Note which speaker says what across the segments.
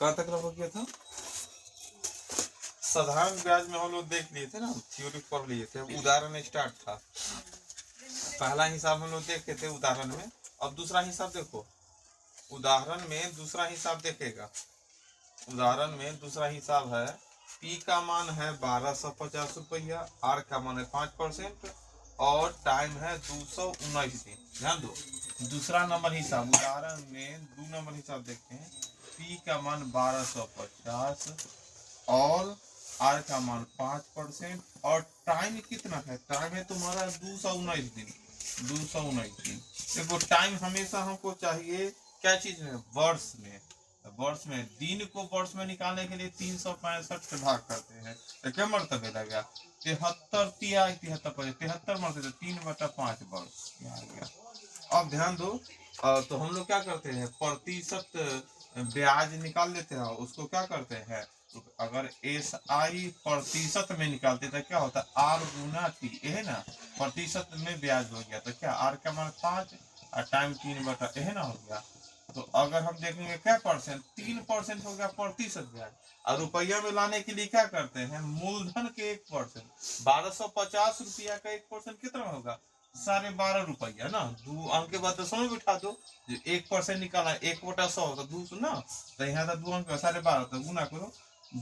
Speaker 1: कहाँ तक हो गया था? साधारण ब्याज में हम लोग देख लिए थे ना, थ्योरी पढ़ लिए थे, उदाहरण स्टार्ट था। पहला हिसाब हम लोग देखे थे उदाहरण में। अब दूसरा हिसाब देखो, उदाहरण में दूसरा हिसाब देखेगा। उदाहरण में दूसरा हिसाब है, पी का मान है 1250 रुपया, आर का मान है 5% और टाइम है 219 दिन। ध्यान दो, दूसरा नंबर हिसाब उदाहरण में 2 नंबर हिसाब देखते हैं। पी का मान 1250 और आर का मान 5% और टाइम कितना है? टाइम है तुम्हारा 219 दिन। 219 दिन। देखो टाइम हमेशा हमको चाहिए क्या चीज में? वर्ष में। वर्ष में दिन को वर्ष में निकालने के लिए 365 से भाग करते हैं तो क्या मरतबे लगा? 73 मरतबे 3/5 वर्ष आ गया। अब ध्यान दो, तो हम लोग क्या करते हैं, प्रतिशत ब्याज निकाल लेते हैं। उसको क्या करते हैं, अगर SI प्रतिशत में निकालते तो क्या होता है? R गुना T, है ना, प्रतिशत में ब्याज हो गया तो क्या R का मान 5 और टाइम 3/, है ना, हो गया। तो अगर हम देखेंगे क्या परसेंट, 3% हो गया प्रतिशत ब्याज। और रुपया में लाने के लिए क्या करते हैं, मूलधन के 1%। 1250 रुपया का 1% कितना होगा? 12.5 रुपया ना। 2 अंक के बाद दशमलव बिठा दो, 1% निकाला 1/100 तो 2 ना, तो यहाँ था 2 अंक 12.5 तो गुना करो,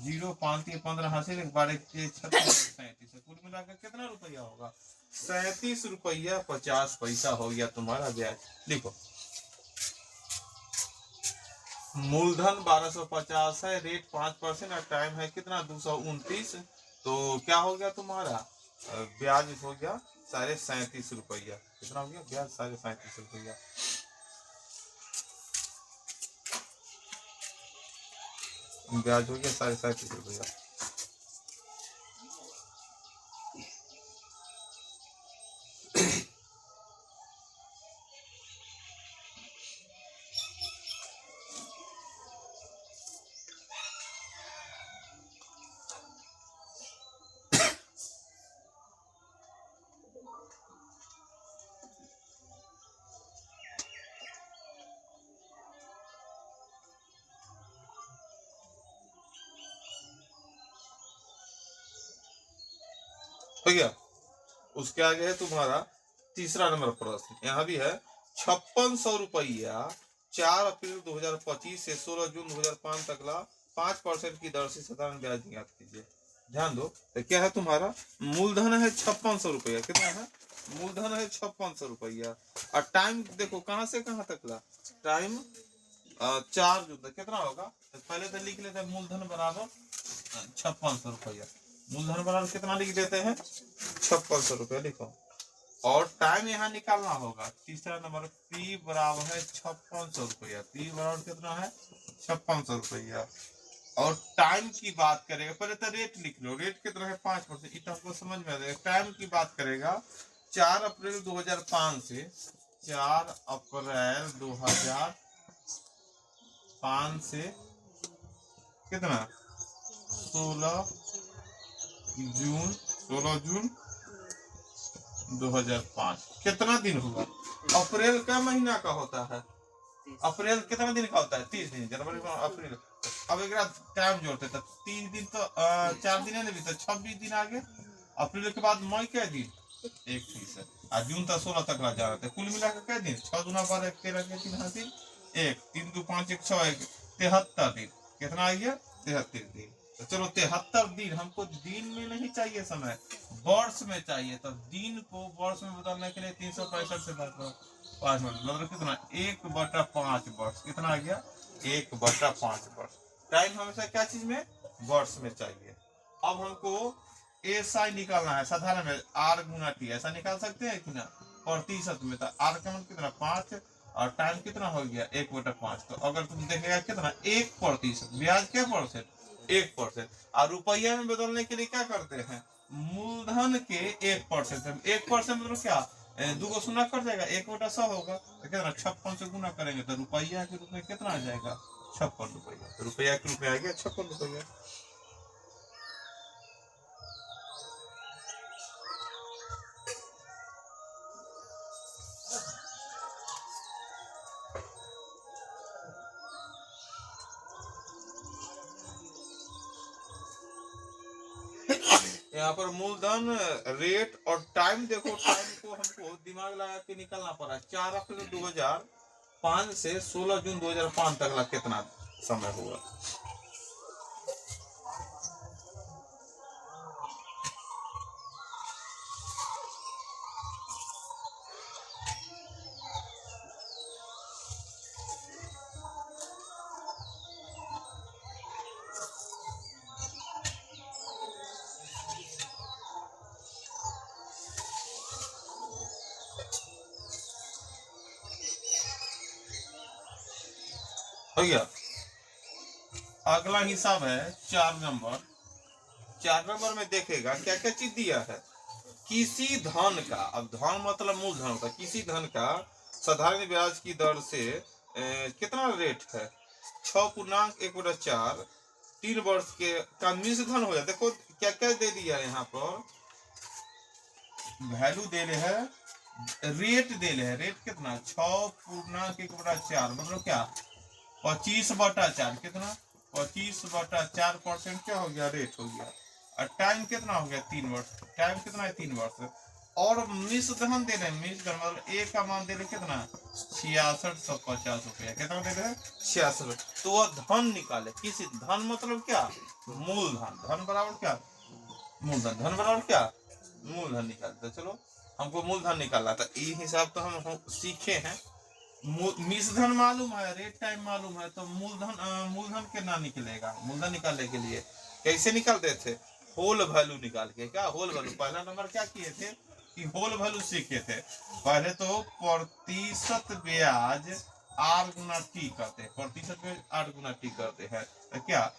Speaker 1: 0 5 15 हासिल 12 37, कुल मिलाकर कितना रुपया होगा? 37 रुपया 50 पैसा हो गया तुम्हारा ब्याज। लिखो, मूलधन 1250 है, रेट 5% और टाइम है कितना? 229। तो क्या हो गया तुम्हारा ब्याज? हो गया 37.5 रुपया। कितना हो गया ब्याज? 37.5 रुपया। ब्याज हो गया 37.5 रुपया। हो गया। उसके आगे है तुम्हारा तीसरा नंबर प्रश्न, यहाँ भी है 5600 रुपया 4 अप्रैल 2025 से 16 जून 2005 तक ला 5% की दर से साधारण ब्याज ज्ञात कीजिए। ध्यान दो, तो क्या है तुम्हारा? मूलधन है 5600 रुपया। कितना है? मूलधन है 5600 रुपया और टाइम देखो कहाँ से कहाँ तक ला। टाइम 4 जून तक। कितना होगा? तो पहले तो लिख लेते हैं मूलधन बराबर 5600 रुपया। मूलधन बराबर कितना लिख देते हैं? 5600 रुपया लिखो। और टाइम यहाँ निकालना होगा। तीसरा नंबर P बराबर है 5600 रुपया। P बराबर कितना है? 5600 रुपया। और टाइम की बात करेगा, पहले तो रेट लिख लो। रेट कितना है? 5%। इतना हमको समझ में आ जाएगा। टाइम की बात करेगा 4 अप्रैल 2005 से 4 अप्रैल 2005 से कितना? 16 जून 2005। कितना दिन होगा? अप्रैल का महीना का होता है। अप्रैल कितना दिन का होता है? 30 दिन। जनवरी अप्रैल। अब एक टाइम जोड़ते तो 3 दिन तो 4 दिन है ना, तो 26 दिन आगे। अप्रैल के बाद मई क्या दिन? 21 है। और जून तक 16 तक जा रहे थे। कुल मिलाकर क्या दिन? 6 दूना 12 13 के 3 हासिल 1 3 2 5 1 6 73 दिन। कितना आ गया? 73 दिन। तो चलो 73 दिन। हमको दिन में नहीं चाहिए समय, वर्ष में चाहिए। तो दिन को वर्ष में बदलने के लिए 365 से भाग करो 5 मिनट, मतलब कितना? 1/5 वर्ष। कितना आ गया? 1/5 वर्ष। टाइम हमेशा क्या चीज में? वर्ष में चाहिए। अब हमको SI निकालना है। साधारण में R गुना T ऐसा निकाल सकते हैं कि ना? प्रतिशत में तो R का मान कितना? 5 और टाइम कितना हो गया? 1/5। तो अगर तुम देखेगा कितना? 1%। ब्याज क्या परसेंट? 1%। और रुपया में बदलने के लिए क्या करते हैं? मूलधन के 1%। 1% मतलब क्या? 2 को शून्य कर जाएगा, 1/100 होगा तो कितना? 56 से गुना करेंगे तो रुपया के रूप में कितना आ जाएगा? 56 रुपया। तो रुपया के रूप में आ गया 56 रुपया। यहाँ पर मूलधन, रेट और टाइम देखो। टाइम को हमको दिमाग लगा के निकलना पड़ा। 4 अप्रैल 2005 से 16 जून 2005 तक का कितना समय हुआ। हो गया। अगला हिसाब है 4 नंबर। 4 नंबर में देखेगा क्या क्या चीज दिया है। किसी धन का, अब धन मतलब मूलधन होता है, किसी धन का साधारण ब्याज की दर से कितना रेट है 6.1/4 3 वर्ष के का मिश्र धन हो जाए। देखो क्या क्या दे दिया है यहाँ पर। वैल्यू दे रहे हैं, रेट दे रहे हैं। रेट कितना 6.1/4 मतलब क्या 25/4 कितना 25/4% क्या हो गया, रेट हो गया। और टाइम कितना हो गया 3 वर्ष। टाइम कितना है 3 वर्ष। और मिश्र धन दे रहे हैं। मिश्र धन मतलब एक का मान दे रहे कितना 6650 रुपया। कितना दे रहे हैं 66। तो वह धन निकाले। किसी धन मतलब क्या मूलधन। धन बराबर क्या मूलधन। धन बराबर क्या मूलधन निकालते। चलो हमको मूलधन निकालना था। ये हिसाब तो हम सीखे हैं। मिश्रधन मालूम है, रेट टाइम मालूम है, तो मूलधन कितना निकलेगा। मूलधन निकालने के लिए कैसे निकालते थे, होल वैल्यू निकाल के। क्या होल वैल्यू, पहला नंबर क्या किए थे कि होल वैल्यू सीखे थे। पहले तो प्रतिशत ब्याज आर गुना टी करते हैं। प्रतिशत ब्याज 8 गुना टी करते हैं। तो क्या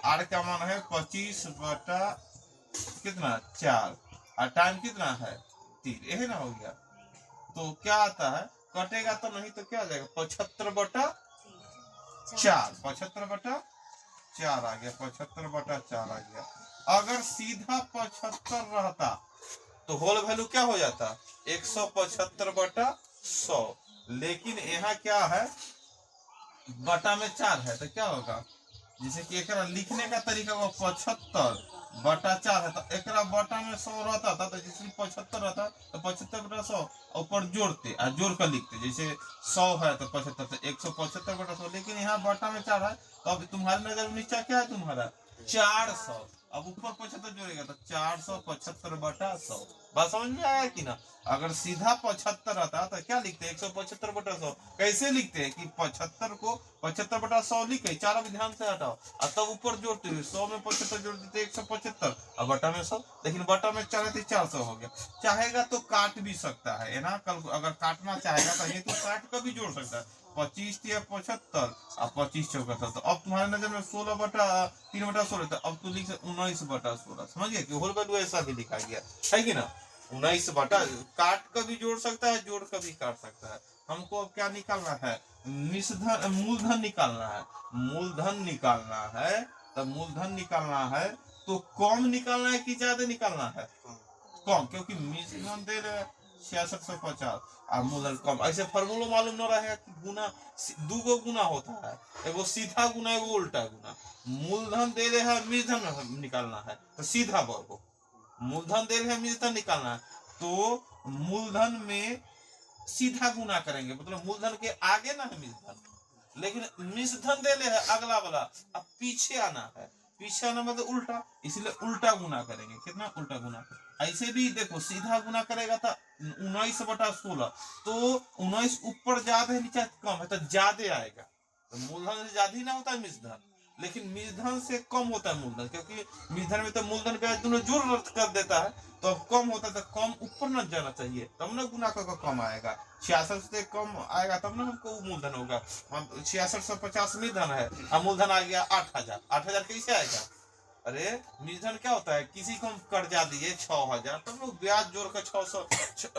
Speaker 1: आर का मान है 25/4 और टाइम कितना है 3। यही ना हो गया। तो क्या आता है, कटेगा तो नहीं तो क्या आ जाएगा 75/4। 75/4 आ गया। 75/4 आ गया। अगर सीधा 75 रहता तो होल वैल्यू क्या हो जाता 175/100। लेकिन यहाँ क्या है बटा में 4 है तो क्या होगा, जैसे कि एकरा लिखने का तरीका वो 75/4 है। तो एकरा बटा में 100 रहता था तो जैसे 75 रहता तो 75/100 ऊपर जोड़ते और जोड़ कर लिखते। जैसे 100 है तो 75 तो 175/100। लेकिन यहाँ बटा में 4 है तो अब तुम्हारे नजर में नीचा क्या है तुम्हारा 400। अब ऊपर 75 जोड़ेगा तो 475/100। बात समझ में आया कि ना। अगर सीधा 75 रहता तो क्या लिखते 175/100। कैसे लिखते हैं कि 75 को 75/100 लिखे। 4 अभी ध्यान से हटाओ और तब ऊपर जोड़ते हुए 100 में 75 जोड़ देते 175 और बटा में 100। लेकिन बटा में 4 है तो 400 हो गया। चाहेगा तो काट भी सकता है ना। कल अगर काटना चाहेगा तो ये तो काट कर भी जोड़ सकता है। 25 या 75 और 25 चौका। तो अब तुम्हारे नजर में 16/3/16 था। अब तो लिख 19/16। समझ गए कि होल वैल्यू ऐसा भी लिखा गया है कि ना 19 बटा। काट कर भी जोड़ सकता है, जोड़ कर भी काट सकता है। हमको अब क्या निकालना है मूलधन निकालना है। मूलधन निकालना है तो मूलधन निकालना है तो कम निकालना है कि ज्यादा निकालना है कम, क्योंकि मिश्रधन दे रहे 6650 और मूलधन कम। ऐसे फॉर्मूला मालूम न रहे कि गुना 2 गुना होता है, एगो सीधा गुना एगो उल्टा गुना। मूलधन दे रहे हैं मिश्रधन निकालना है तो सीधा वर्ग। मूलधन दे रहे हैं मिश्रधन निकालना है तो मूलधन में सीधा गुना करेंगे। मतलब मूलधन के आगे ना है मिश्रधन, लेकिन मिश्रधन दे ले है अगला वाला। अब पीछे आना है, पीछे आना मतलब उल्टा, इसलिए उल्टा गुना करेंगे। कितना उल्टा गुना। ऐसे भी देखो सीधा गुना करेगा तो 19/16 तो 19 ऊपर ज्यादा है नीचे कम है तो ज्यादा आएगा। तो मूलधन से ज्यादा ही ना होता है मिश्रधन, लेकिन मिश्रधन से कम होता है मूलधन, क्योंकि मिश्रधन में तो मूलधन ब्याज दोनों जोड़ कर देता है। तो अब कम होता है तो कम ऊपर न जाना चाहिए, तब ना गुना करके कम आएगा। 66 से कम आएगा तब ना हमको मूलधन होगा। 6650 मिश्रधन है और मूलधन आ गया 8000। 8000 कैसे आएगा। अरे मिश्रधन क्या होता है, किसी को हम कर्जा दिए 6000 तब लोग ब्याज जोड़कर 600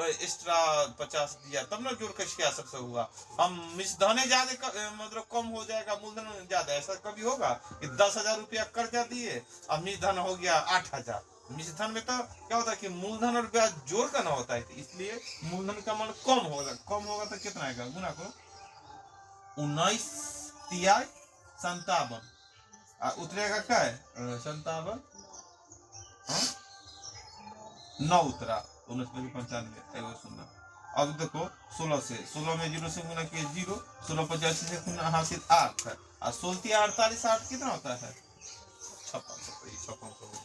Speaker 1: एक्स्ट्रा 50 दिया तब ना जोड़कर 6600 हुआ। हम मिश्रधन ज्यादा मतलब कम हो जाएगा मूलधन ज्यादा। ऐसा कभी होगा कि 10,000 रुपया कर्जा दिए और मिश्रधन हो गया 8000। मिश्रधन में तो क्या होता है कि मूलधन और ब्याज जोड़ का ना होता है, इसलिए मूलधन का मान कम होगा। कम होगा तो कितना आएगा गुना को 19 तिहाई 57 उतरेगा क्या है 57। 9 उतरा, 19 सुनना। अब देखो 16 से 16 में 0 से गुना किए 0, 16 85 से गुना हासिल 8 है, और 16 48 8 कितना होता है 5600।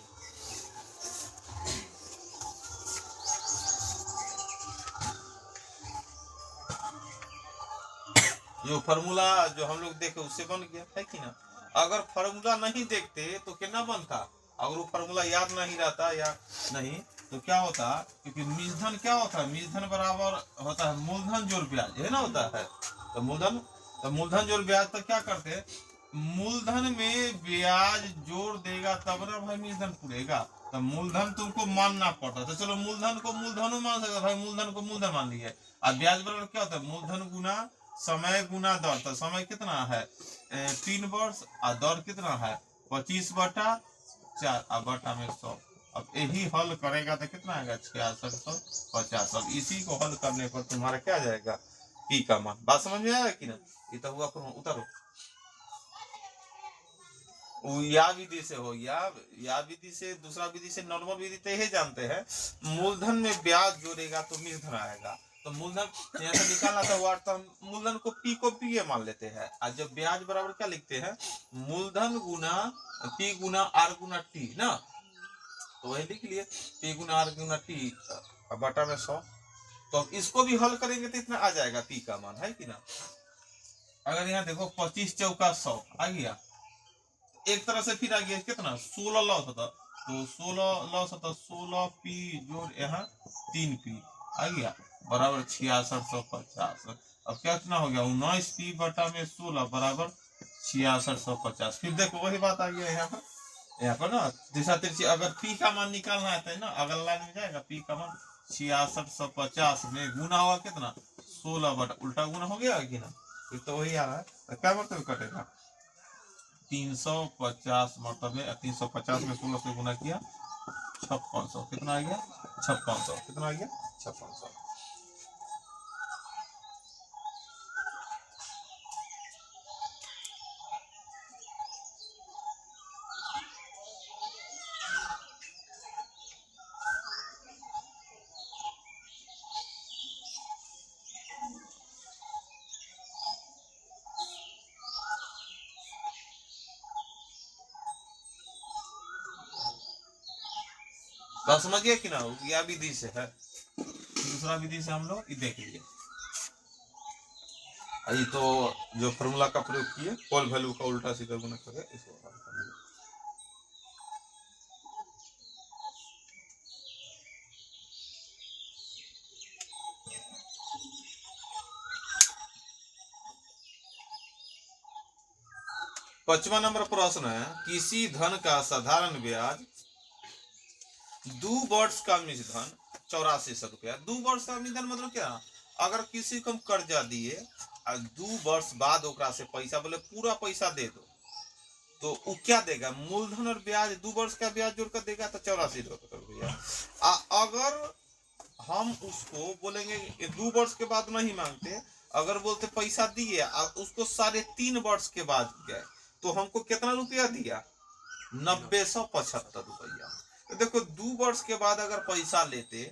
Speaker 1: जो फॉर्मूला जो हम लोग देखे उससे बन गया है कि ना। अगर फॉर्मूला नहीं देखते तो कितना बनता, अगर वो फॉर्मूला याद नहीं रहता या नहीं तो क्या होता, क्योंकि मूलधन क्या होता है, मूलधन बराबर होता है मूलधन जोड़ ब्याज, है ना होता है। तो मूलधन जोड़ ब्याज तो क्या करते, मूलधन में ब्याज जोड़ देगा तब ना भाई मूलधन पूरेगा। तो मूलधन तुमको मानना पड़ता, तो चलो मूलधन को मूलधन मान सकता भाई, मूलधन को मूलधन मान लिया। और ब्याज बराबर क्या होता है, मूलधन गुना समय गुना दर। तो समय कितना है 3 वर्ष, और दर कितना है 25/4, और बटा में 100। अब यही हल करेगा तो कितना आएगा 6650। अब इसी को हल करने पर तुम्हारा क्या जाएगा पी का मान। बात समझ में आया कि ना। ये तो हुआ उतारो, या विधि से हो या विधि से, दूसरा विधि से, नॉर्मल विधि तो यही जानते हैं, मूलधन में ब्याज जोड़ेगा तो मूलधन आएगा। तो मूलधन यहाँ से निकालना था वाट, तो हम मूलधन को पी मान लेते हैं, और जब ब्याज बराबर क्या लिखते हैं, मूलधन गुना पी गुना आर गुना टी ना। तो वही लिख लिए पी गुना आर गुना टी बटा में 100। तो अब इसको भी हल करेंगे तो इतना आ जाएगा पी का मान, है कि ना। अगर यहाँ देखो 25 चौका 100 आ गया, एक तरह से फिर आ गया कितना 16 लॉस होता, तो 16 लॉस होता 16 पी जोड़ यहाँ 3 पी आ गया बराबर 6650। अब क्या कितना हो गया 19 पी बटा में 16 बराबर 6650। फिर देखो वही बात आ गया यहाँ पर ना दिशा तिरछी। अगर पी का मान निकालना है ना, अगला लाइन में जाएगा पी का मान 6650 में गुना हुआ कितना 16 बटा, उल्टा गुना हो गया कि ना, फिर तो वही आ रहा है। तो क्या मतलब कटेगा 350 मतलब 350 में 16 से गुना किया 5600, कितना आ गया 5600, कितना आ गया 5600। बात समझिए कि ना, यह विधि से है, दूसरा विधि से हम लोग देख लिए। ये तो जो फॉर्मूला का प्रयोग किए कॉल वैल्यू का उल्टा सीधा गुना करके इसको हल कर लिया। पांचवा नंबर प्रश्न है, किसी धन का साधारण ब्याज 2 वर्ष का मिश्रधन 8400 रुपया। 2 वर्ष का मिश्रधन मतलब क्या, अगर किसी को हम कर्जा दिए और 2 वर्ष बाद ओकरा से पैसा बोले पूरा पैसा दे दो, तो वो क्या देगा, मूलधन और ब्याज 2 वर्ष का ब्याज जोड़कर देगा तो 8400 रुपया। अगर हम उसको बोलेंगे 2 वर्ष के बाद नहीं मांगते, अगर बोलते पैसा दिए और उसको 3.5 वर्ष के बाद गए, तो हमको कितना रुपया दिया 9,975 रुपया। तो देखो 2 वर्ष के बाद अगर पैसा लेते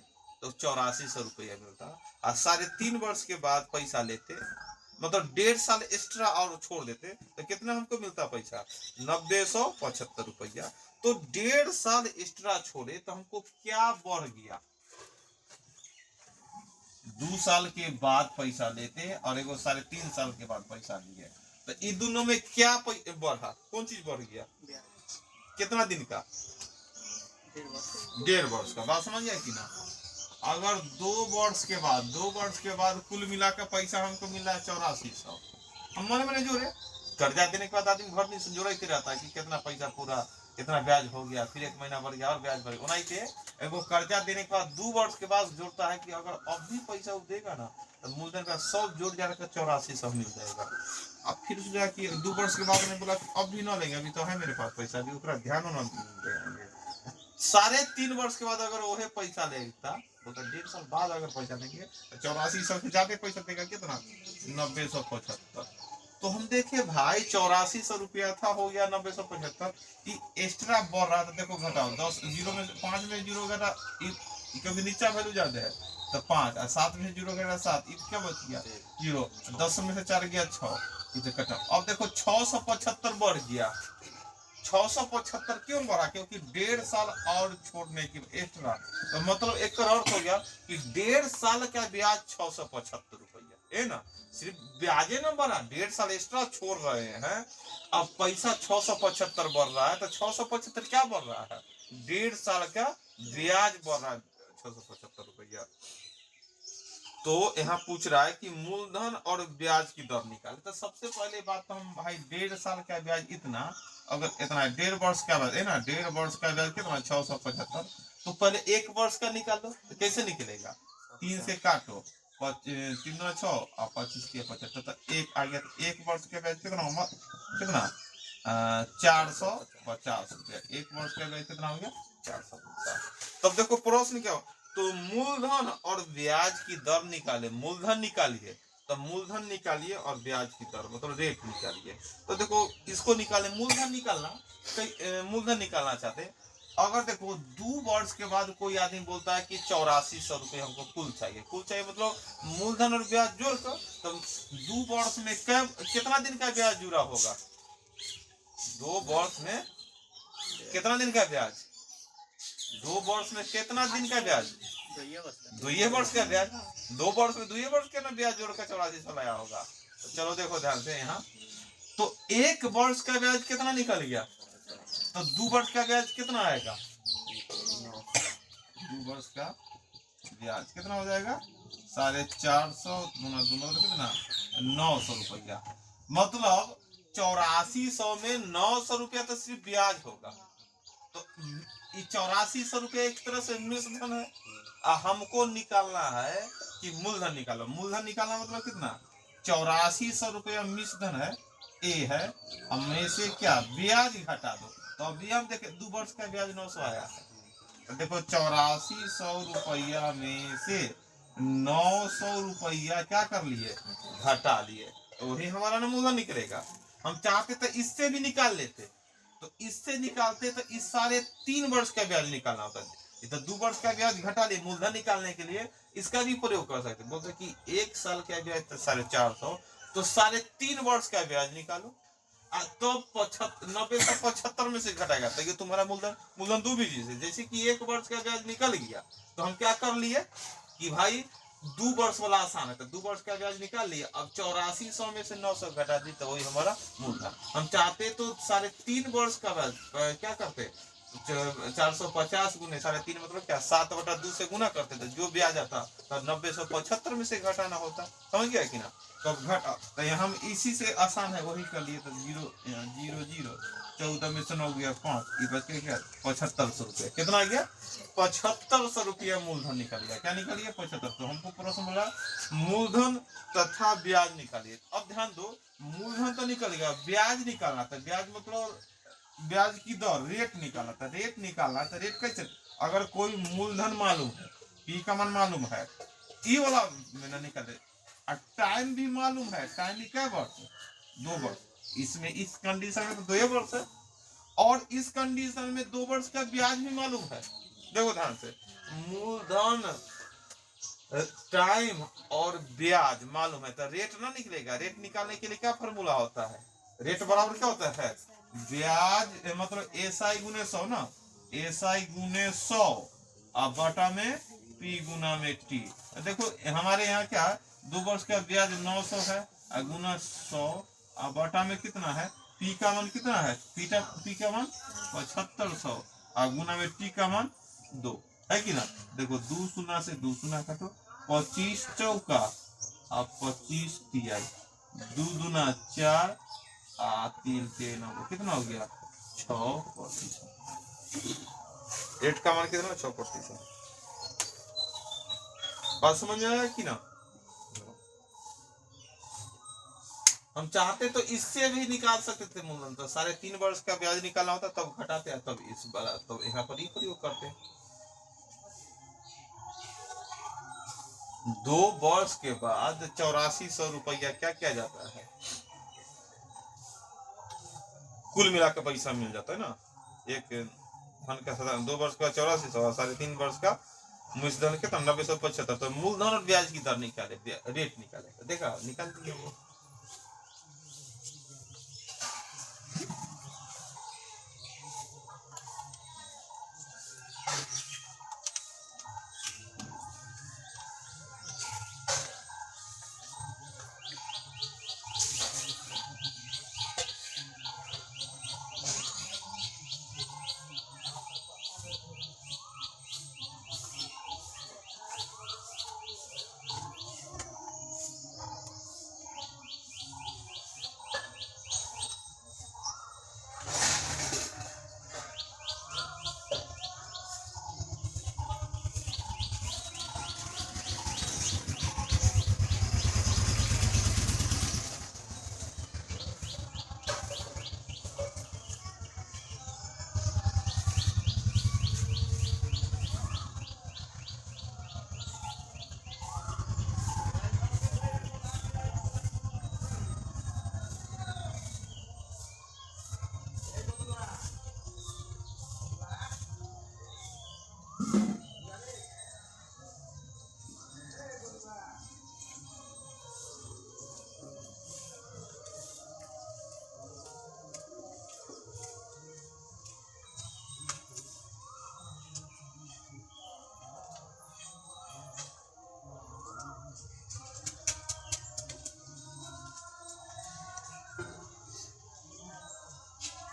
Speaker 1: तो 8400 रुपया मिलता, और 3.5 वर्ष के बाद पैसा लेते मतलब 1.5 साल एक्स्ट्रा और छोड़ देते तो कितना हमको मिलता पैसा 9,975 रुपया। तो 1.5 साल एक्स्ट्रा छोड़े तो हमको क्या बढ़ गया, 2 साल के बाद पैसा लेते और एगो 3.5 साल के बाद पैसा लिए, तो इन दोनों में क्या बढ़ा, कौन चीज बढ़ गया, कितना दिन का 1.5 वर्ष का। बात समझ गया कि ना। अगर 2 वर्ष के बाद कुल मिलाकर पैसा हमको मिला है 8400, हम मन में जोड़े, कर्जा देने के बाद आदमी घर नहीं जोड़ते रहता है कि कितना पैसा पूरा कितना ब्याज हो गया, फिर 1 महीना बढ़ गया और ब्याज बढ़ गया। उन्हीं एगो कर्जा देने के बाद 2 वर्ष के बाद जोड़ता है कि अगर अब भी पैसा वो देगा ना तो मूलधन का सब जोड़ जाकर 8400 मिल जाएगा। अब फिर सोचा कि 2 वर्ष के बाद में बोला अब भी ना लेंगे, अभी तो है मेरे पास पैसा, अभी उसका ध्यान न देंगे। 3.5 वर्ष के बाद अगर वो पैसा लेता तो 1.5 साल बाद अगर पैसा देंगे तो 8400 से ज्यादा पैसा देगा, कितना 9,975। तो हम देखे भाई 8400 रुपया था, हो गया 9,975, एक्स्ट्रा बढ़ रहा था। देखो घटाओ 10 जीरो में 5 में जीरो घटा क्योंकि नीचा वैल्यू ज्यादा है। तो 5 और 7 में से 0 गया 7, ये क्या बच गया 0। 10 में से 4 गया 6, ये तो कटा। अब देखो 675 बढ़ गया। 675 क्यों बढ़ा? क्योंकि 1.5 साल और छोड़ने की एक्स्ट्रा। तो मतलब एक अर्थ हो गया कि 1.5 साल का ब्याज 675 रुपया है ना। सिर्फ ब्याजे ना बढ़ा, 1.5 साल एक्स्ट्रा छोड़ रहे हैं। अब पैसा 675 बढ़ रहा है, तो 675 क्या बढ़ रहा है? 1.5 साल का ब्याज बढ़ रहा है 675 रुपया। तो यहाँ पूछ रहा है कि मूलधन और ब्याज की दर निकाले। तो सबसे पहले बात तो हम भाई 1.5 साल का ब्याज इतना, अगर इतना 1.5 वर्ष का ब्याज है ना, 1.5 वर्ष का ब्याज कितना 675। तो पहले 1 वर्ष का निकाल दो, तो कैसे निकलेगा? 3 से काटो, 3 दूना 6 और 25 के 75, तो एक आ गया। 1 वर्ष का ब्याज कितना कितना 450 रुपया। 1 वर्ष का ब्याज कितना हो गया 450। तब देखो प्रश्न क्या हो, तो मूलधन और ब्याज की दर निकाले। मूलधन निकालिए, तो मूलधन निकालिए और ब्याज की दर मतलब रेट निकालिए। तो देखो इसको निकाले, मूलधन निकालना, मूलधन निकालना चाहते। अगर देखो 2 वर्ष के बाद कोई आदमी बोलता है कि 8400 रुपये हमको कुल चाहिए। कुल चाहिए मतलब मूलधन और ब्याज जोड़कर, तो 2 वर्ष में कितना दिन का ब्याज जुड़ा होगा? 2 वर्ष में कितना दिन का ब्याज? 2 वर्ष में कितना दिन का ब्याज? 2 वर्ष का ब्याज। 2 वर्ष में 2 वर्ष के ना ब्याज जोड़कर 8400 लाया होगा। तो चलो देखो ध्यान से यहाँ, तो 1 वर्ष का ब्याज कितना निकल गया? तो 2 वर्ष का ब्याज कितना आएगा? 2 वर्ष का ब्याज कितना हो जाएगा? 450 दूना कितना 900 रुपया। मतलब 8400 में 900 रुपया तो सिर्फ ब्याज होगा। तो 8400 रुपया एक तरह से मिश्रधन है। हमको निकालना है कि मूलधन निकालो। मूलधन निकालना मतलब कितना 8400 रुपया मिश्रधन है, ए है। हमें से क्या ब्याज घटा दो, तो अभी हम देखे 2 वर्ष का ब्याज 900 आया है। तो देखो 8400 रुपया में से 900 रुपया क्या कर लिए घटा लिए, तो वही हमारा ना मूलधन निकलेगा। हम चाहते तो इससे भी निकाल लेते, तो इससे निकालते तो इस सारे 3 वर्ष का ब्याज निकालना होता है। तो 2 वर्ष का ब्याज घटा ले मूलधन निकालने के लिए, इसका भी प्रयोग कर सकते। बोलते कि 1 साल का ब्याज तो 450, तो 3.5 वर्ष का ब्याज निकालो। तो 90 से 75 में से घटाएगा, तो ये तुम्हारा मूलधन 2 बीजी से। जैसे कि 1 वर्ष का ब्याज निकल गया, तो हम क्या कर लिए कि भाई 2 वर्ष वाला आसान है, तो 2 वर्ष का ब्याज निकाल लिया। अब 8400 में से 900 घटा दी, तो वही हमारा मूलधन। हम चाहते तो 3.5 वर्ष का ब्याज क्या करते, 450 गुने 3.5 मतलब क्या 7/2 से गुना करते, तो जो ब्याज आता तो 90 से 75 में से घटाना होता। समझ गया कि ना? तो घटा, तो हम इसी से आसान है वही कर लिए। तो 0 0 0 14 में से 9 गया 5, ये बच गया 7500 रुपया। कितना आ गया 7500 रुपया मूलधन निकल गया। क्या निकल गया 75। तो हमको प्रश्न बोला मूलधन तथा ब्याज निकालिए। अब ध्यान दो, मूलधन तो निकल गया, ब्याज निकालना था। ब्याज मतलब ब्याज की दर, रेट निकालना था। रेट निकालना तो रेट कैसे? अगर कोई मूलधन मालूम है, पी का मान मालूम है, ई वाला मैंने निकाले, और टाइम भी मालूम है। टाइम भी क्या वर्ष? 2 वर्ष। इसमें इस कंडीशन में तो 2 वर्ष है, और इस कंडीशन में 2 वर्ष का ब्याज भी मालूम है। देखो ध्यान से, मूलधन, टाइम और ब्याज मालूम है, तो रेट ना निकलेगा। रेट निकालने के लिए क्या फॉर्मूला होता है? रेट बराबर क्या होता है? ब्याज मतलब एसआई गुने 100 ना, एसआई गुने 100 और बटा में पी गुना में टी। देखो हमारे यहाँ क्या 2 वर्ष का ब्याज 900 है, गुना 100 और बटा में कितना है, पी का मान कितना है, पी का मान 7500 और गुना में टी का मान 2 है कि ना। देखो 2 शून्य से 2 शून्य काटो, 25 चौका और 25 टीआई, 2 दूना 4 3 3 कितना हो गया 6%। रेट का मान कितना 6%। बात समझ में आया कि ना? हम चाहते तो इससे भी निकाल सकते थे मूलधन, तो 3.5 वर्ष का ब्याज निकालना होता, तब घटाते हैं, तब इस बार तो यहाँ पर ही प्रयोग करते। 2 वर्ष के बाद 8400 रुपया क्या किया जाता है, कुल मिला के पैसा मिल जाता है ना। एक धन का 2 वर्ष का 8400, 3.5 वर्ष का मूलधन कितना 90/75, तो मूलधन और ब्याज की दर निकाले, रेट निकाले, देखा निकाल दिया वो।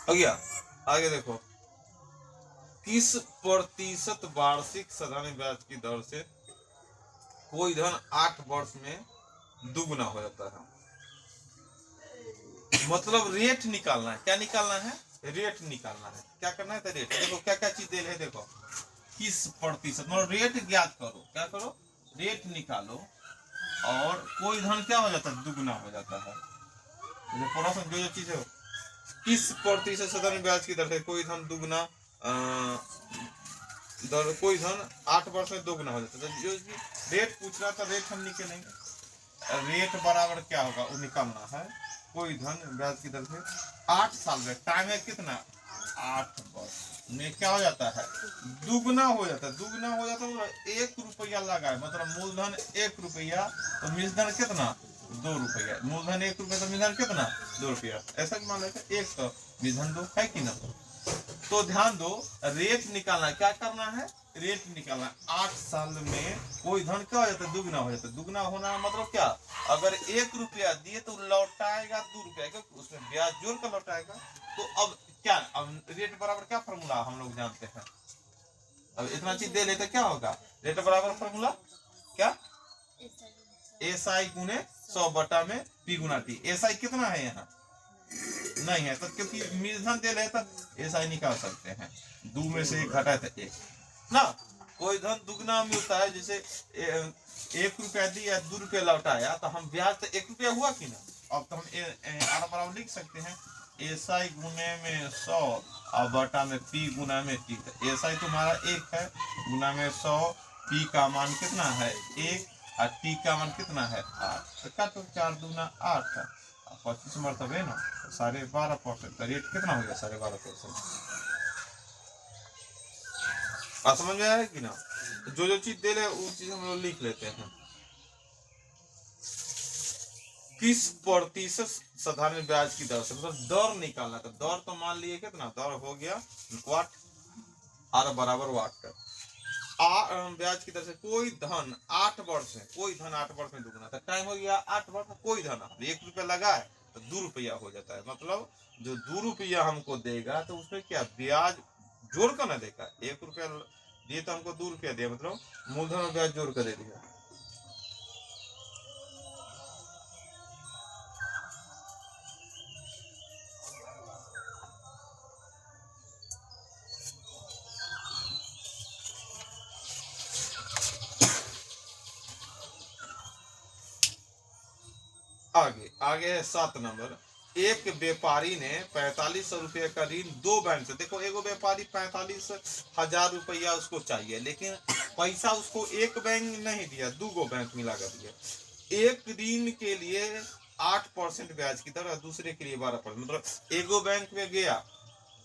Speaker 1: हो गया। आगे देखो, किस प्रतिशत वार्षिक साधारण ब्याज की दर से कोई धन 8 वर्ष में दुगना हो जाता है। मतलब रेट निकालना है। क्या निकालना है? रेट निकालना है। क्या करना है? तो रेट। देखो क्या क्या चीज दे रहे, देखो किस प्रतिशत, मतलब रेट ज्ञात करो। क्या करो? रेट निकालो, और कोई धन क्या हो जाता है? दुगना हो जाता है। जो चीज है, किस प्रतिशत साधारण ब्याज की दर से कोई धन दुगना कोई धन 8 वर्ष में दोगुना हो जाता है। जो रेट पूछ रहा था, रेट हम निकालेंगे। रेट बराबर क्या होगा वो निकालना है। कोई धन ब्याज की दर से 8 साल में, टाइम है कितना? 8 वर्ष में क्या हो जाता है? दुगना हो जाता है। दुगना हो जाता है, 1 रुपया लगा है, मतलब मूलधन 1 रुपया, तो मूलधन कितना? 2 रुपया। मूलधन 1 रुपया, तो मूलधन कितना? 2 रुपया। ऐसा मान लेते 1 तो मूलधन 2 है कि ना। तो ध्यान दो, रेट निकालना। क्या करना है? रेट निकालना। 8 साल में कोई धन क्या हो जाता है? दुगना हो जाता है। दुगना होना मतलब क्या? अगर 1 रुपया दिए तो लौटाएगा 2 रुपया, क्योंकि उसमें ब्याज जोड़ कर लौटाएगा। तो अब क्या, अब रेट बराबर क्या फॉर्मूला हम लोग जानते हैं। अब इतना चीज दे लेते क्या होगा? रेट बराबर फॉर्मूला क्या? एसआई गुने 100 बटा में पी गुना टी। एसआई कितना है यहाँ? नहीं है, तो क्योंकि मूलधन दे रहे तो एसआई निकाल सकते हैं। 2 में से 1 घटा तो 1 ना। कोई धन दुगना मिलता है, जैसे 1 रुपया दिया 2 रुपया लौटाया, तो हम ब्याज तो 1 रुपया हुआ कि ना। अब तो हम आर बराबर लिख सकते हैं एसआई गुने में 100 और बटा में पी गुना में टी। एसआई तुम्हारा 1 है, गुना में 100, पी का मान कितना है? 1, और टी का मान कितना है? 8। तो काटो, 4 दूना 8, 25 मरतबे ना, 12.5%। रेट कितना हो गया? 12.5%। समझ में आया कि ना। जो चीज दे रहे वो चीज हम लोग लिख लेते हैं। किस प्रतिशत साधारण ब्याज की दर से, मतलब दर निकालना। तो दर तो मान लिए कितना? दर हो गया वाट, आर बराबर वाट। ब्याज की दर से कोई धन 8 वर्ष में, कोई धन 8 वर्ष में दुगना। तो टाइम हो गया 8 वर्ष। कोई धन 1 रुपया लगा है तो 2 रुपया हो जाता है। मतलब जो 2 रुपया हमको देगा, तो उसमें क्या ब्याज जोड़ कर ना देगा। 1 रुपया दिए तो हमको 2 रुपया दिया, मतलब मूलधन और ब्याज जोड़ कर दे दिया। आगे आगे है 7 नंबर। एक व्यापारी ने 4500 रुपये का ऋण 2 बैंक से। देखो, एगो व्यापारी 45,000 रुपया उसको चाहिए, लेकिन पैसा उसको एक बैंक नहीं दिया, 2 बैंक मिला कर दिया। एक ऋण के लिए 8% ब्याज की दर और दूसरे के लिए 12%। मतलब एगो बैंक में गया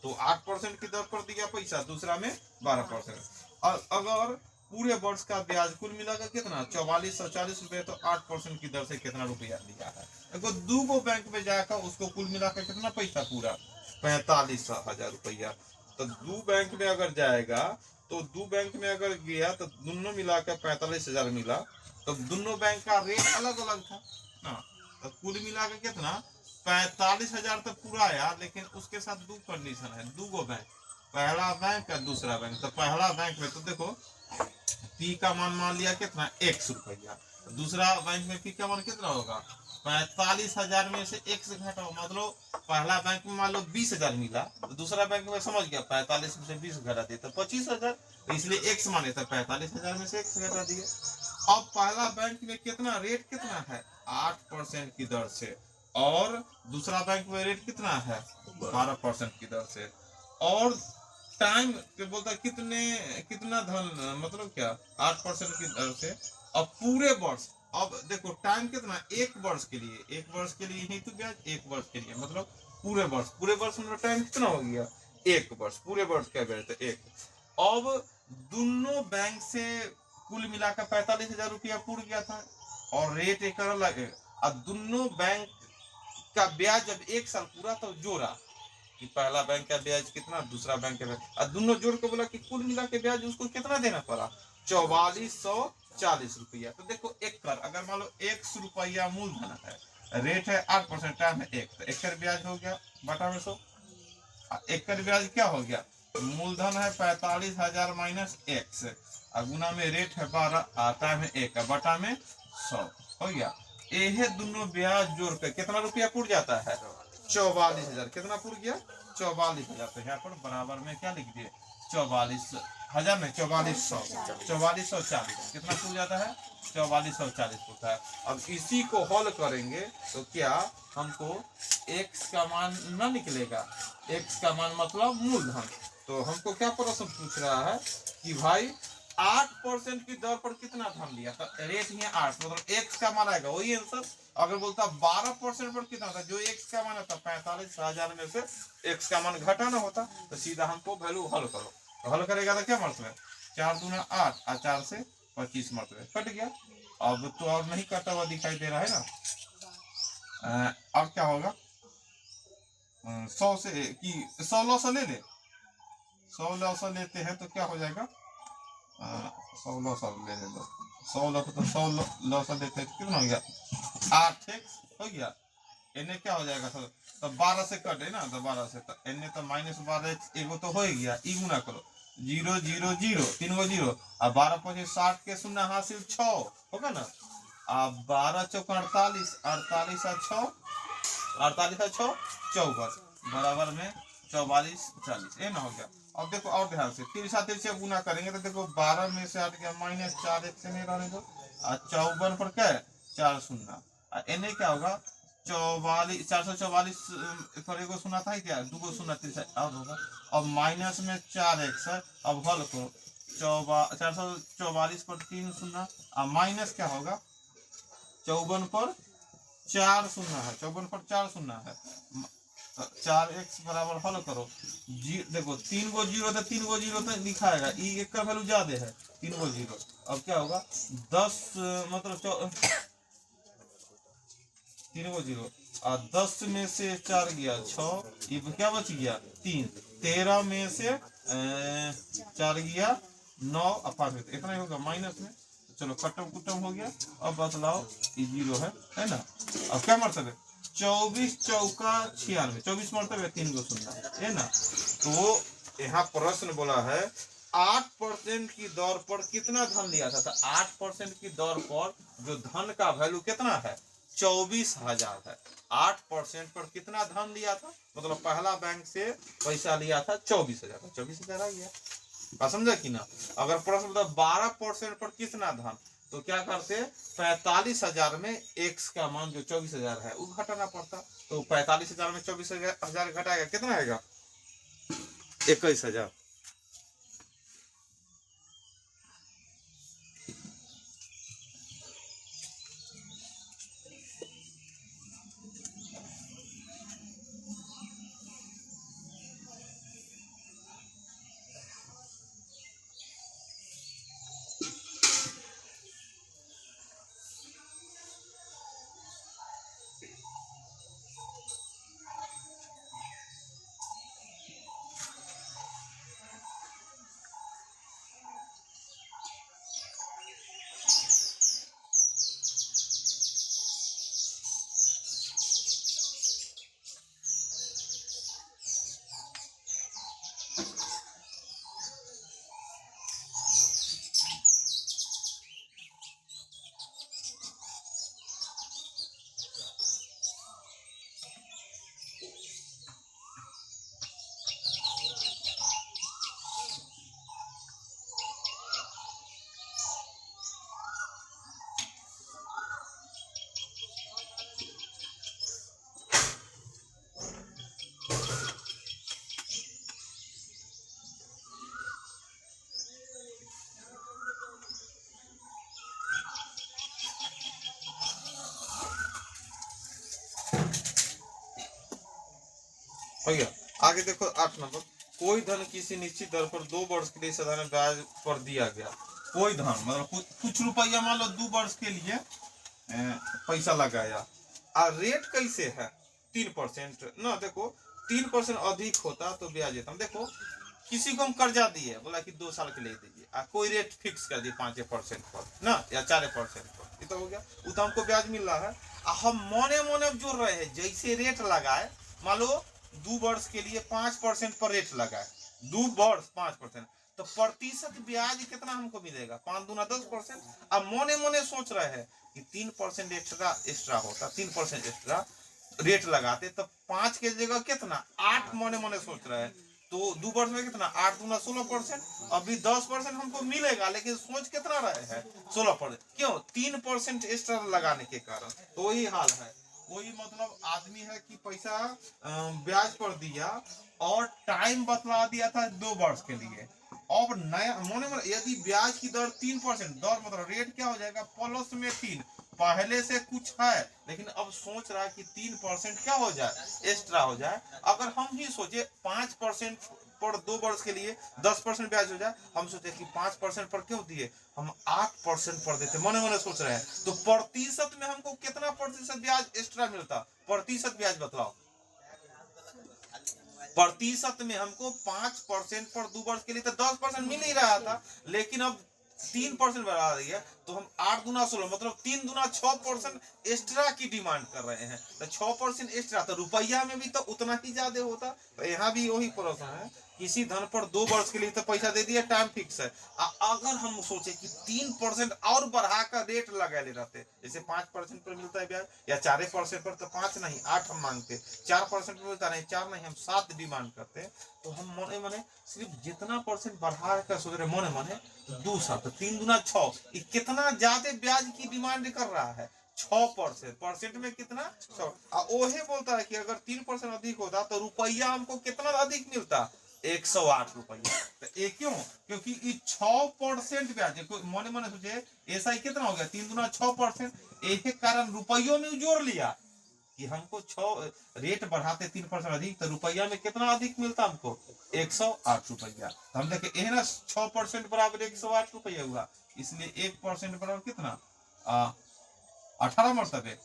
Speaker 1: तो 8% की दर पर दिया पैसा, दूसरा में 12%। और अगर पूरे वर्ष का ब्याज कुल मिलाकर कितना 4440 रुपए, तो 8% की दर से कितना रुपया लिया है। देखो दो बैंक में जाकर उसको कुल मिलाकर कितना पैसा पूरा 45,000 रुपया। तो दो बैंक में अगर जाएगा तो दो बैंक में अगर गया तो दोनों मिलाकर 45,000 मिला, तो दोनों बैंक का रेट अलग अलग था ना। तो कुल मिलाकर कितना 45,000 तो पूरा आया, लेकिन उसके साथ दो कंडीशन है, दो बैंक, पहला बैंक और दूसरा बैंक। तो पहला बैंक में तो देखो पी का मान लिया कितना 100 रुपया, दूसरा बैंक में पी का मान कितना होगा 45,000 में से 1 से घटाओ, मतलब पहला बैंक में मान लो 20,000 मिला, तो दूसरा बैंक में समझ गया 45 में से 20 घटा दिए तो 25,000, इसलिए 1 माने तो 45,000 में से 1 घटा दिए। अब पहला बैंक में कितना रेट कितना है 8% की दर से, और दूसरा बैंक में रेट कितना है 12% की दर से, और टाइम बोलता है कितना धन, मतलब क्या 8% की दर से। अब पूरे वर्ष, अब देखो टाइम कितना 1 वर्ष के लिए, 1 वर्ष के लिए ही तो ब्याज 1 वर्ष के लिए, मतलब पूरे वर्ष में टाइम कितना हो गया 1 वर्ष, पूरे वर्ष का ब्याज तो 1। अब दोनों बैंक से कुल मिलाकर 45,000 रुपया पूर गया था, और रेट एक अलग है। अब दोनों बैंक का ब्याज जब 1 साल पूरा तो जोड़ा कि पहला बैंक का ब्याज कितना, दूसरा बैंक का ब्याज, और दोनों जोड़ के बोला कि कुल मिला के ब्याज उसको कितना देना पड़ा 4440 रुपया। तो देखो एक कर, अगर मान लो 100 रुपया मूलधन है, रेट है 8%, टाइम है 1, तो 1 कर ब्याज हो गया बटा में 100, 1 कर ब्याज क्या हो गया, मूलधन है 45,000 माइनस x, गुना में रेट है 12, टाइम है 1 बटा में 100 हो गया। यह दोनों ब्याज जोड़ कर कितना रुपया पुर जाता है 44,000, कितना पुर गया 44,000। तो यहाँ पर बराबर में क्या लिख दिए 44,000 में 4440, कितना पुर जाता है 4440 पुरता है। अब इसी को हल करेंगे तो क्या हमको x का मान न निकलेगा, x का मान मतलब मूलधन। तो हमको क्या प्रश्न पूछ रहा है कि भाई 8% की दर पर कितना धन लिया, तो रेट ही 8, मतलब x का मान आएगा वही आंसर। अगर बोलता 12% पर कितना था, जो x का मान था 45,000 में से x का मान घटाना होता, तो सीधा हमको वैल्यू हल करो, तो हल करेगा तो क्या मतलब 4 दूना 8 और 4 से 25 मतलब कट गया। अब तो और नहीं कटा हुआ दिखाई दे रहा है ना। अब क्या होगा 100 से कि 16 से ले ले, 16 से लेते हैं तो क्या हो जाएगा 16 सौ ले ले लो, 16 तो 16 सौ लेते कितना हो गया 8x हो गया, इन्हें क्या हो जाएगा सर, तो 12 से कटे ना, तो 12 से, तो इन्हें तो -12x एगो तो हो गया, ई गुना करो 0 0 0 3 गो 0, अब 12 25 60 के शून्य हासिल 6 होगा ना, अब 12 चौक 48, 48 और 6 48 और 6 54 बराबर में 4440, ये ना हो गया। अब देखो और ध्यान से 3 साथ से गुना करेंगे तो देखो 12 में से हट गया -4x से नहीं रहने दो, और 54 पर क्या 4 शून्य, इन्हें क्या होगा 44 444 थोड़े को सुना था क्या, 2 शून्य 3 अब होगा, अब माइनस में 4x है, अब हल करो 444 पर 3 शून्य, अब माइनस क्या होगा 54 पर 4 शून्य है, 54 पर 4 शून्य है, 4x बराबर हल करो देखो 3 गो 0 तो 3 गो 0 तो लिखाएगा, ई एक का वैल्यू ज्यादा है 3 गो 0, अब क्या होगा 10 मतलब 3 गो 0 और 10 में से 4 गया 6, ये क्या बच गया 3, 13 में से 4 गया 9 और 5 इतना ही होगा माइनस में, चलो खत्म कुटम हो गया। अब बतलाओ ये 0 है ना, अब क्या मतलब है 24 चौका 96, 24 मतलब 3 गो शून्य है ना। तो यहाँ प्रश्न बोला है 8% की दर पर कितना धन लिया था, तो 8% की दर पर जो धन का वैल्यू कितना है 24,000 है, 8% पर कितना धन लिया था, मतलब पहला बैंक से पैसा लिया था 24,000, 24,000 आ गया, समझा कि ना। अगर प्रश्न बता 12% पर कितना धन, तो क्या करते 45,000 में x का मान जो 24,000 है वो घटाना पड़ता, तो 45,000 में 24,000 घटाएगा कितना आएगा 21,000। हो गया। आगे देखो 8 नंबर, कोई धन किसी निश्चित दर पर 2 वर्ष के लिए साधारण ब्याज पर दिया गया। कोई धन मतलब कुछ रुपया मान लो 2 वर्ष के लिए पैसा लगाया, और रेट कैसे है 3%। ना देखो 3% अधिक होता तो ब्याज देता। देखो किसी को हम कर्जा दिए, बोला कि 2 साल के लिए दीजिए, कोई रेट फिक्स कर दिए 5% पर ना, या 4% पर, ये तो हो गया, वो तो हमको ब्याज मिल रहा है। हम मोने मोने जोड़ रहे हैं, जैसे रेट लगाए, मान लो 2 वर्ष के लिए 5% पर रेट लगाए, 2 वर्ष 5%, तो प्रतिशत ब्याज कितना हमको मिलेगा, 5 दूना 10%। अब मोने मोने सोच रहे हैं कि 3% एक्स्ट्रा होता, 3% एक्स्ट्रा रेट लगाते तो 5 के जगह कितना 8 मोने मोने सोच रहे हैं, तो 2 वर्ष में कितना 8 दूना 16%, अभी 10% हमको मिलेगा, लेकिन सोच कितना रहे हैं 16%, क्यों 3% एक्स्ट्रा लगाने के कारण। तो वही हाल है, वही मतलब आदमी है कि पैसा ब्याज पर दिया और टाइम बतला दिया था 2 वर्ष के लिए। अब नया मोने में यदि ब्याज की दर 3%, दर मतलब रेट क्या हो जाएगा प्लस में 3, पहले से कुछ है लेकिन अब सोच रहा है कि 3% क्या हो जाए एक्स्ट्रा हो जाए। अगर हम ही सोचे 5% पर 2 वर्ष के लिए 10% ब्याज हो जाए, हम सोचे कि 5% पर क्यों दिए, हम 8% पर देते, मने मने सोच रहे हैं। तो प्रतिशत में हमको कितना प्रतिशत ब्याज एक्स्ट्रा मिलता, प्रतिशत ब्याज बतलाओ। प्रतिशत में हमको 5% पर 2 वर्ष के लिए तो 10% मिल ही रहा था, लेकिन अब 3% बढ़ा रही है, तो हम 8 दूना 16 मतलब 3 दूना 6% एक्स्ट्रा की डिमांड कर रहे हैं। तो 6% एक्स्ट्रा, तो रुपया में भी तो उतना ही ज्यादा होता। तो यहाँ भी वही प्रश्न है, किसी धन पर 2 वर्ष के लिए तो पैसा दे दिया, टाइम फिक्स है। अगर हम सोचे कि 3% और बढ़ाकर रेट लगा ले रहते, जैसे 5% पर मिलता है ब्याज, या 4% पर, तो 5 नहीं 8 हम मांगते, 4% पर मिलता नहीं 4 नहीं हम 7 डिमांड करते। तो हम मने मने सिर्फ जितना परसेंट बढ़ा कर सोच रहे मने मने 2 7 3 दूना 6, कितना ज्यादा ब्याज की डिमांड कर रहा है 6%, परसेंट में कितना 6। ओहे बोलता है कि अगर 3% अधिक होता तो रुपया हमको कितना अधिक मिलता 108 रुपया। तो ये क्यों, क्योंकि 6% ब्याज मने मने सोचे ऐसा ही कितना हो गया 3 दूना 6%, एक कारण रुपयों में जोड़ लिया कि हमको 6 रेट बढ़ाते 3% अधिक, तो रुपया में कितना अधिक मिलता हमको 108 रुपया। तो हम देखे यह ना 6% बराबर 108 रुपया हुआ, इसलिए 1% बराबर कितना 18 मरतबे,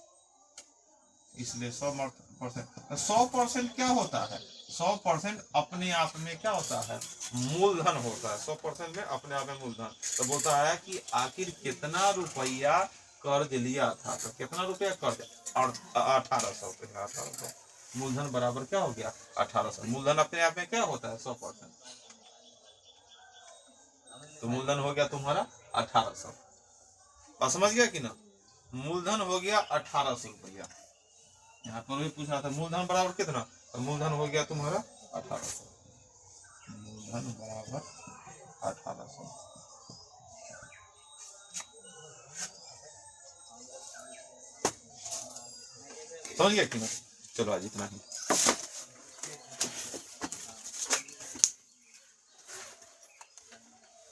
Speaker 1: इसलिए 100%। 100% क्या होता है, 100% अपने आप में क्या होता है मूलधन होता है, 100% में अपने आप में मूलधन। तो बोलता है कि आखिर कितना रुपया कर्ज लिया था, तो कितना रुपया कर्ज और 1800 रुपया, 1800 मूलधन बराबर क्या हो गया 1800। मूलधन अपने आप में क्या होता है 100%, तो मूलधन हो गया तुम्हारा 1800। और समझ गया कि ना, मूलधन हो गया 1800 रुपया। यहाँ पर भी पूछ रहा था मूलधन बराबर कितना, तो मूलधन हो गया तुम्हारा 1800, मूलधन बराबर 1800। समझ गया कि ना, चलो आज इतना ही।